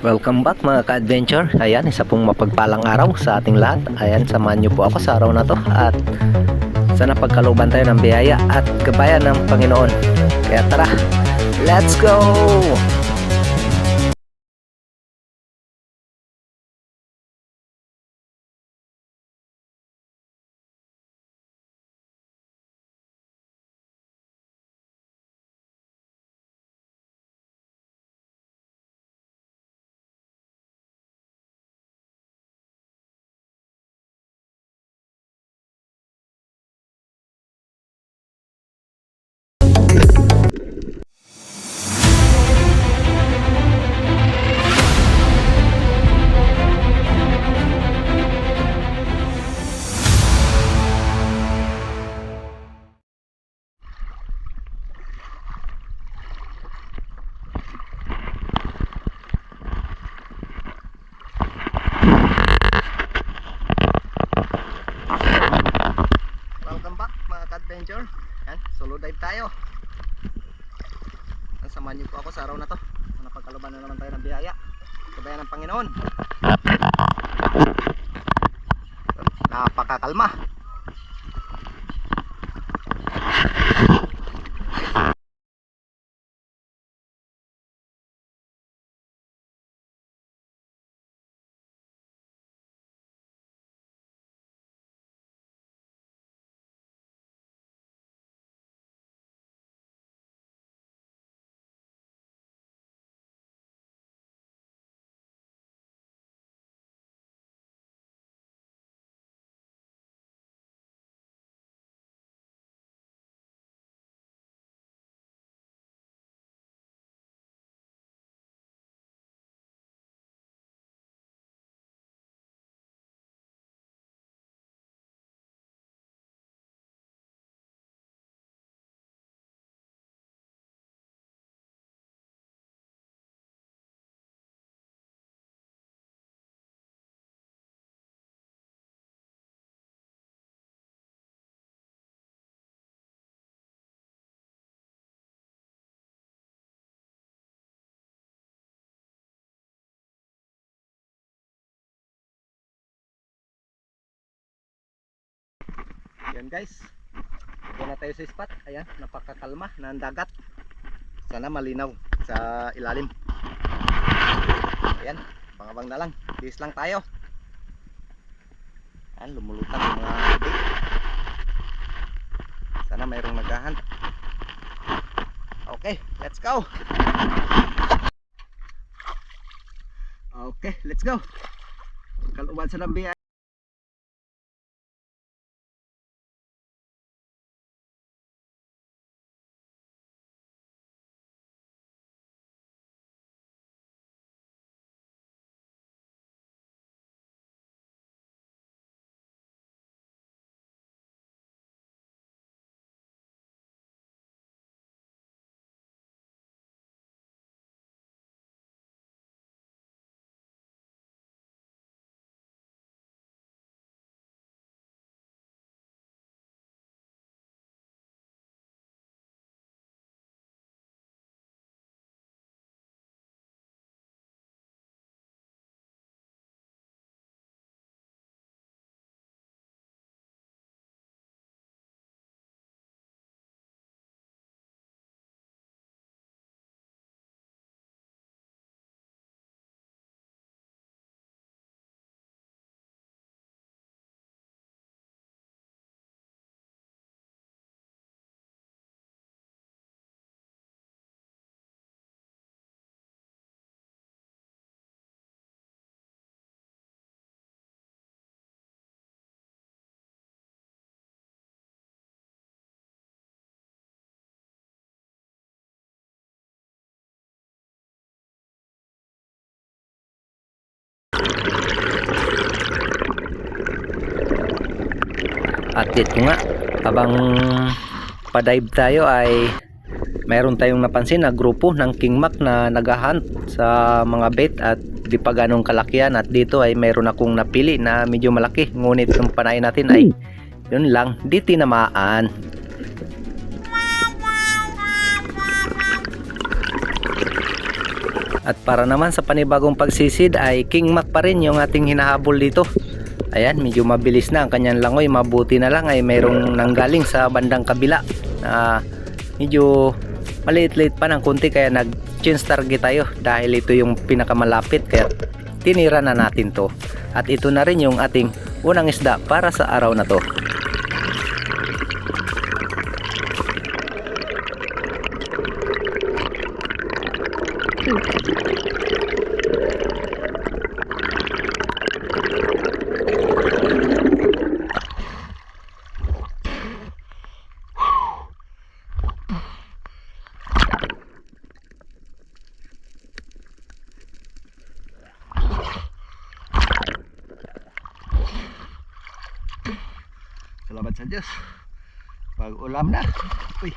Welcome back mga ka-adventure. Ayan, isa pong mapagpalang araw sa ating lahat. Ayan, samahan niyo po ako sa araw na to at sana pagkalooban tayo ng biyaya at gabayan ng Panginoon. Kaya tara, let's go! Welcome back mga ka-adventure. Yan, solo dive tayo. Samahan niyo po ako sa araw na to. Napagkalooban na naman tayo ng biyaya. Gabayan ng Panginoon. Napakakalma. Yan guys, doon na tayo sa spot. Ayan, napakakalma ng dagat. Sana malinaw sa ilalim. Ayan, pangabang na lang. Bis lang tayo. Ayan, lumulutang yung mga bait. Sana mayroong naghahan. Okay, let's go. Okay, let's go. Kaluban sa lambi. At dito nga, habang pa-dive tayo ay mayroon tayong napansin na grupo ng kingmak na naghahunt sa mga bait at di pa ganong kalakihan. At dito ay mayroon akong napili na medyo malaki, ngunit yung panain natin ay yun lang, di tinamaan. At para naman sa panibagong pagsisid ay King Mac pa rin yung ating hinahabol dito. Ayan, medyo mabilis na ang kanyang langoy. Mabuti na lang ay mayroong nanggaling sa bandang kabila na medyo maliit-liit pa ng kunti, kaya nag-change target tayo dahil ito yung pinakamalapit, kaya tinira na natin to. At ito na rin yung ating unang isda para sa araw na to. Salamat sa Diyos. Pag ulam na. Uy.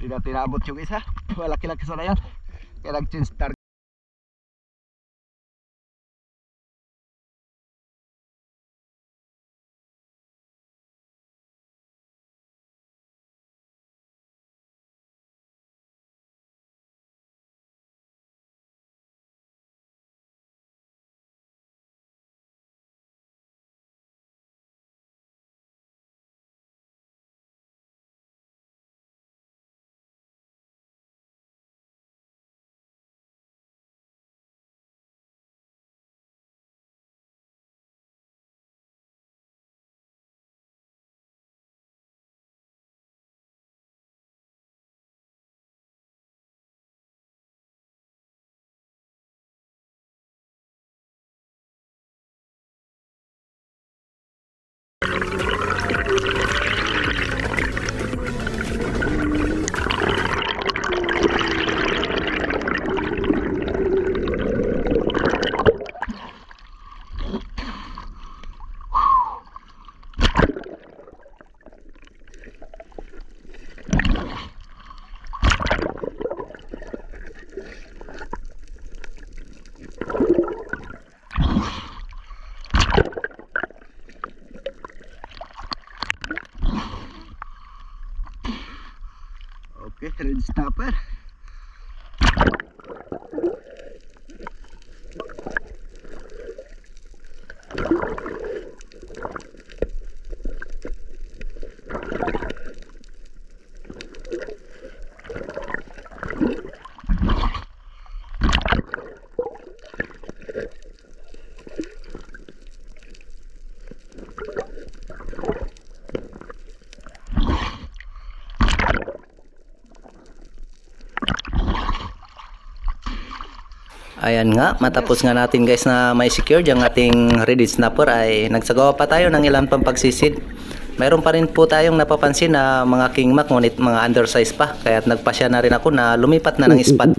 Tidak tinabot yung isa. Malaki-laki sana yan. Kaya nag-change target. Okay, red snapper. Ayan nga, matapos nga natin guys na may secured yung ating ready snapper ay nagsagawa pa tayo ng ilang pang pagsisid. Mayroon pa rin po tayong napapansin na mga King Mac, ngunit mga undersize pa, kaya nagpasya na rin ako na lumipat na ng spot.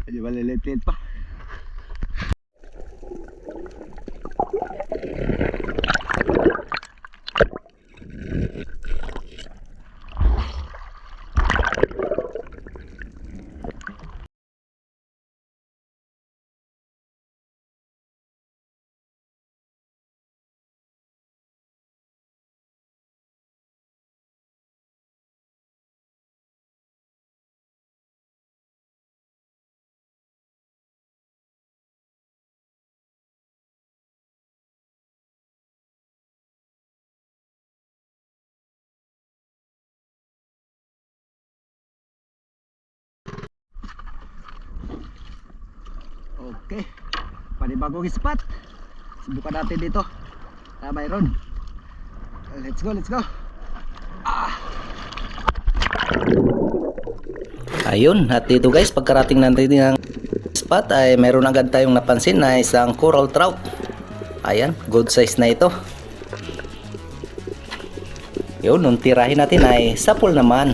Medyo malilit pa. Okay, panibagong spot. Subukan natin dito. Mayroon. Let's go, let's go. Ayun, at dito guys, pagkarating natin ng spot ay meron agad tayong napansin na isang coral trout. Ayan, good size na ito. Yun, nung tirahin natin ay sapol naman.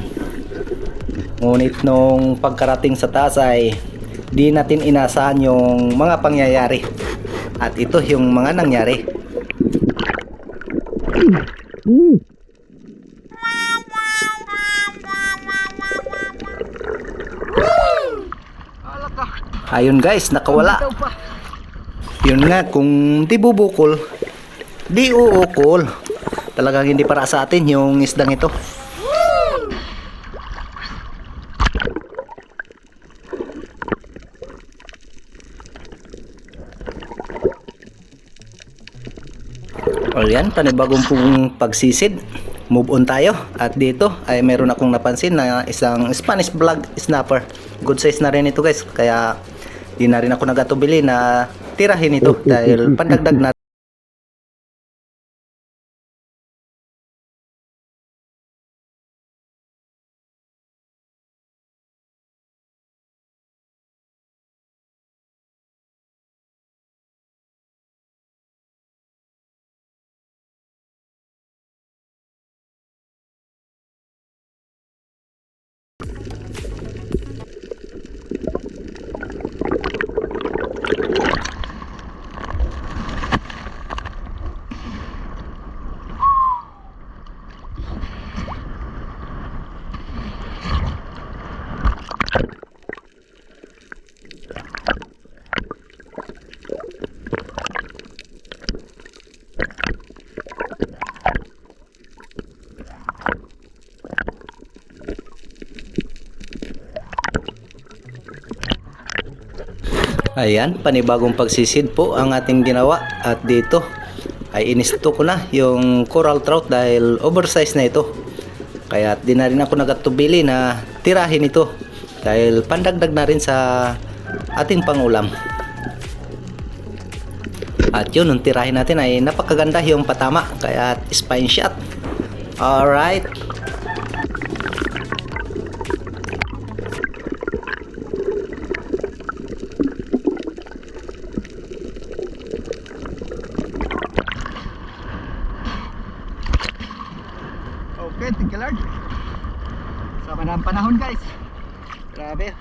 Ngunit nung pagkarating sa taas ay di natin inasahan yung mga pangyayari. At ito yung mga nangyari. Ayun guys, nakawala. Yun nga, kung di bubukol, di uukol. Talagang hindi para sa atin yung isdang ito. O yan, panibagong pong pagsisid. Move on tayo. At dito ay meron akong napansin na isang Spanish Blog Snapper. Good size na rin ito guys. Kaya di na rin ako nagatubili na tirahin ito dahil pandagdag na. Ayan, panibagong pagsisid po ang ating ginawa. At dito ay inisto ko na yung coral trout dahil oversize na ito. Kaya di na rin ako nagatubili na tirahin ito dahil pandagdag na rin sa ating pangulam. At yun, nung tirahin natin ay napakaganda yung patama. Kaya spine shot. Alright. Okay, thank you Lord. Sama na ang panahon guys. Grabe.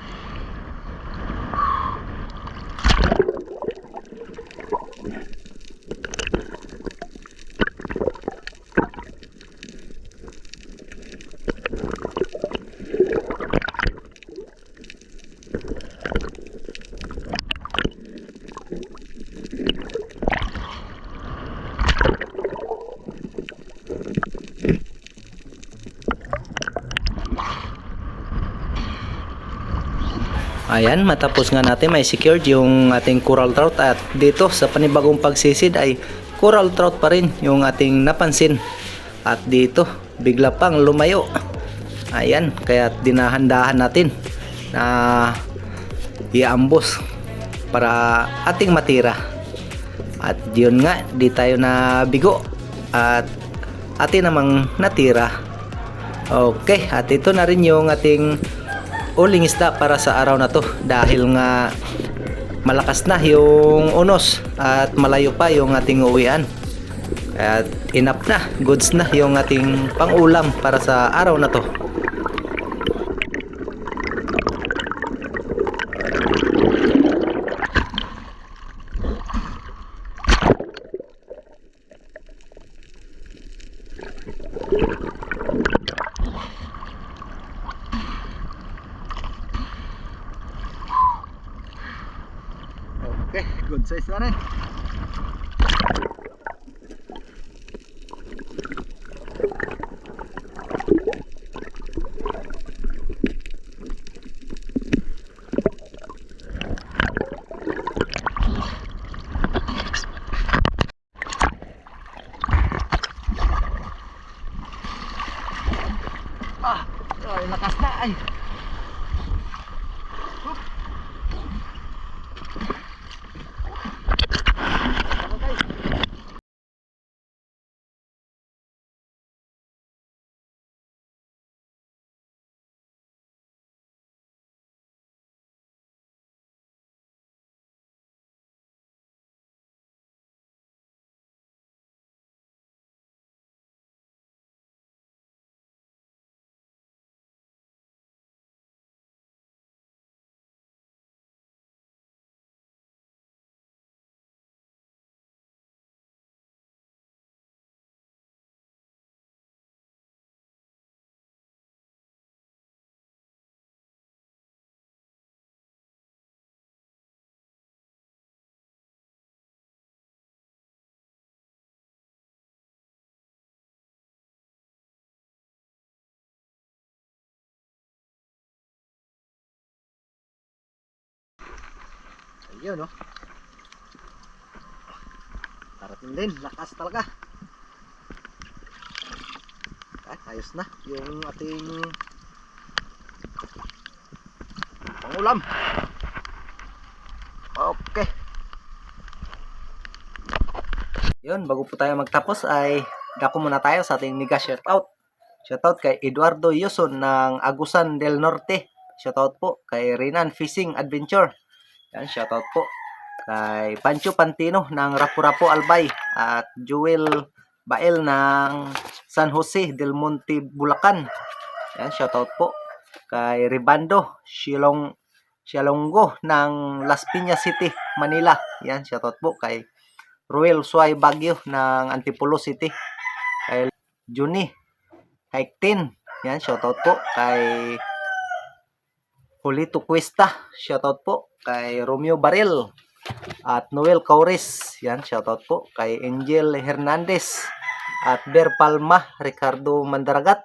Ayan, matapos nga natin may secured yung ating coral trout. At dito sa panibagong pagsisid ay coral trout pa rin yung ating napansin. At dito bigla pang lumayo. Ayan, kaya dinahandahan natin na iambos para ating matira. At yun nga, di tayo na bigo at atin namang natira. Okay, at ito na rin yung ating uling isda para sa araw na to dahil nga malakas na yung unos at malayo pa yung ating uwian. At enough na, goods na yung ating pangulam para sa araw na to. Okay, good size na rin. Ay, lakas na ay. Ano guys? Yun, no? Parating din. Lakas talaga. Ayos na. Yung ating pangulam. Okay. Yun, bago po tayo magtapos ay dako muna tayo sa ating mega shoutout. Shoutout kay Eduardo Yuson ng Agusan del Norte. Shoutout po kay Renan Fishing Adventure. Yan, shoutout po kay Pancho Pantino ng Rapu-Rapu Albay at Joel Bael ng San Jose del Monte, Bulacan. Yan, shoutout po kay Ribando Sialongo ng Las Piñas City, Manila. Yan, shoutout po kay Ruel Suay Baguio ng Antipolo City. Kay Juni Haiktin. Yan, shoutout po kay Julito Cuesta. Shoutout po kay Romeo Baril at Noel Caures. Yan, shoutout po kay Angel Hernandez at Ber Palma, Ricardo Mandaragat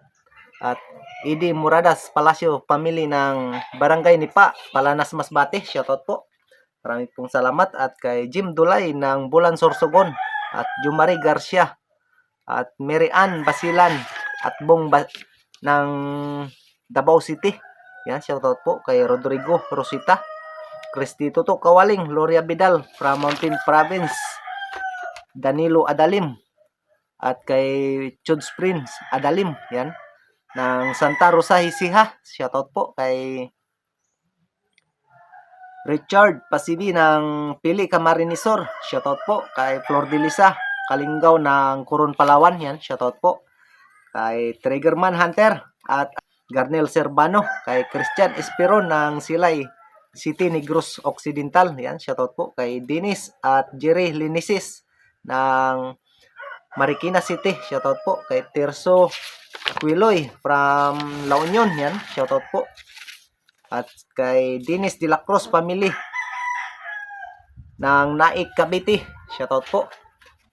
at Idi Muradas Palacio Family ng Barangay Nipa, Palanas Masbate. Shoutout po. Maraming pong salamat. At kay Jim Dulay ng Bulan Sorsogon at Jumari Garcia at Mary Ann Basilan at ng Davao City. Yan, shoutout po kay Rodrigo Rosita, Cristito to Kawaling, Gloria Vidal from Mountain Province, Danilo Adalim at kay Chuds Prince Adalim, yan, ng Santa Rosa Hisiha. Shoutout po kay Richard Pasibi ng Pili Camarinesor. Shoutout po kay Flor de Lisa Kalinggaw ng Coron Palawan. Yan, shoutout po kay Triggerman Hunter at Garnel Servano, kay Christian Esperon ng Silay City, Negros Occidental. Yan, shoutout po kay Dennis at Jerry Linisis ng Marikina City. Shoutout po kay Tirso Quiloy from La Union. Yan, shoutout po. At kay Dennis de la Cruz family ng Naik Cavite. Shoutout po.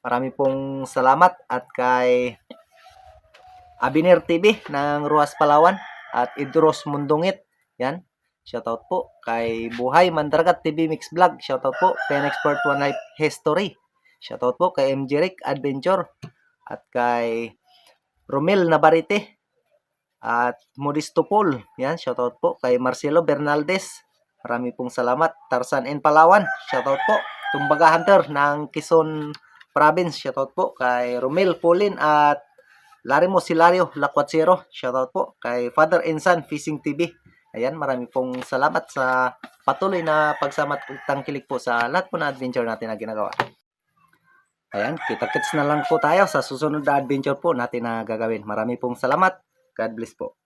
Marami pong salamat. At kay Abiner TV ng Ruas Palawan at Idros Mundungit. Yan. Shoutout po kay Buhay Mandaragat TV Mix Vlog. Shoutout po kay Expert One Life History. Shoutout po kay MJ Rick Adventure at kay Romel Navarrete at Modisto Paul. Yan, shoutout po kay Marcelo Bernaldez. Marami pong salamat. Tarzan and Palawan. Shoutout po. Tumbaga Hunter ng Quezon Province. Shoutout po kay Romel Paulin at Larimo Silario Lacuatsero. Shoutout po kay Father and Son Fishing TV. Ayan, marami pong salamat sa patuloy na pagsama at tangkilik po sa lahat po na adventure natin na ginagawa. Ayan, kita-kits na lang po tayo sa susunod na adventure po natin na gagawin. Marami pong salamat. God bless po.